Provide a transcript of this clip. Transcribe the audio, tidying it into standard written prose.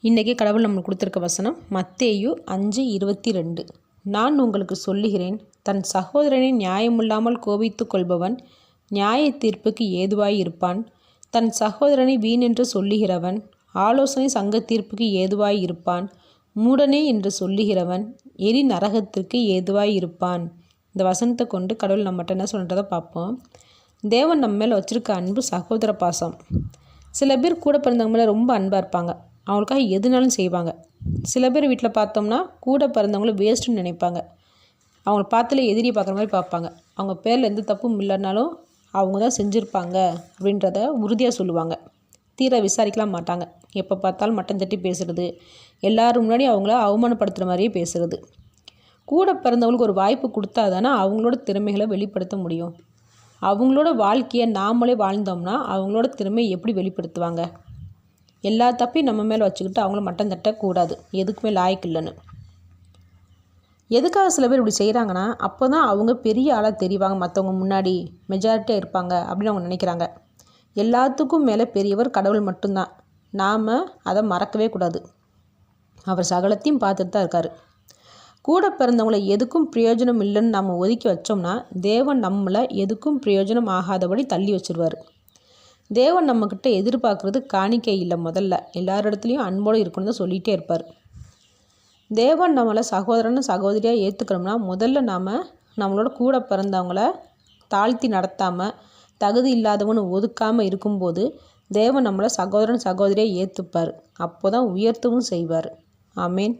இன்றைக்கி கடவுள் நம்மளுக்கு கொடுத்துருக்க வசனம் மத்தேயு 5:22. நான் உங்களுக்கு சொல்லுகிறேன், தன் சகோதரனை நியாயமில்லாமல் கோபித்து கொள்பவன் நியாய தீர்ப்புக்கு ஏதுவாயிருப்பான். தன் சகோதரனை வீணென்று சொல்லுகிறவன் ஆலோசனை சங்க தீர்ப்புக்கு ஏதுவாயிருப்பான். மூடனே என்று சொல்லுகிறவன் எரி நரகத்திற்கு ஏதுவாயிருப்பான். இந்த வசனத்தை கொண்டு கடவுள் நம்மகிட்ட என்ன சொல்கிறத பார்ப்போம். தேவன் நம்ம மேலே வச்சுருக்க அன்பு சகோதர பாசம். சில பேர் கூட பிறந்தவங்க மேலே ரொம்ப அன்பாக இருப்பாங்க, அவங்களுக்காக எதுனாலும் செய்வாங்க. சில பேர் வீட்டில் பார்த்தோம்னா கூட பிறந்தவங்கள வேஸ்ட்டுன்னு நினைப்பாங்க. அவங்கள பார்த்துல எதிரியை பார்க்குற மாதிரி பார்ப்பாங்க. அவங்க பேரில் எந்த தப்பும் இல்லைனாலும் அவங்க தான் செஞ்சுருப்பாங்க அப்படின்றத உறுதியாக சொல்லுவாங்க. தீர விசாரிக்கலாம் மாட்டாங்க. எப்போ பார்த்தாலும் மட்டம் தட்டி பேசுகிறது, எல்லோரும் முன்னாடி அவங்கள அவமானப்படுத்துகிற மாதிரியே பேசுகிறது. கூட பிறந்தவங்களுக்கு ஒரு வாய்ப்பு கொடுத்தா தானே அவங்களோட திறமைகளை வெளிப்படுத்த முடியும். அவங்களோட வாழ்க்கையை நாமளே வாழ்ந்தோம்னா அவங்களோட திறமையை எப்படி வெளிப்படுத்துவாங்க? எல்லா தப்பையும் நம்ம மேலே வச்சுக்கிட்டு அவங்கள மட்டம் தட்டக்கூடாது, எதுக்குமே லாய்க்கு இல்லைன்னு. எதுக்காக சில பேர் இப்படி செய்கிறாங்கன்னா, அப்போ தான் அவங்க பெரிய ஆளாக தெரிவாங்க, மற்றவங்க முன்னாடி மெஜாரிட்டியாக இருப்பாங்க அப்படின்னு அவங்க நினைக்கிறாங்க. எல்லாத்துக்கும் மேலே பெரியவர் கடவுள் மட்டும்தான். நாம் அதை மறக்கவே கூடாது. அவர் சகலத்தையும் பார்த்துட்டு தான் இருக்கார். கூட பிறந்தவங்களை எதுக்கும் பிரயோஜனம் இல்லைன்னு நம்ம ஒதுக்கி வச்சோம்னா தேவன் நம்மளை எதுக்கும் பிரயோஜனம் ஆகாதபடி தள்ளி வச்சுருவார். தேவன் நம்மக்கிட்ட எதிர்பார்க்குறது காணிக்கை இல்லை, முதல்ல எல்லாரிடத்துலையும் அன்போடு இருக்கணும் தான் சொல்லிகிட்டே இருப்பார். தேவன் நம்மளை சகோதரன் சகோதரியாக ஏற்றுக்கிறோம்னா முதல்ல நாம் நம்மளோட கூட பிறந்தவங்கள தாழ்த்தி நடத்தாமல் தகுதி இல்லாதவனு ஒதுக்காமல் இருக்கும்போது தேவன் நம்மளை சகோதரன் சகோதரியாக ஏற்றுப்பார். அப்போ தான் உயர்த்தவும் செய்வார். ஆமேன்.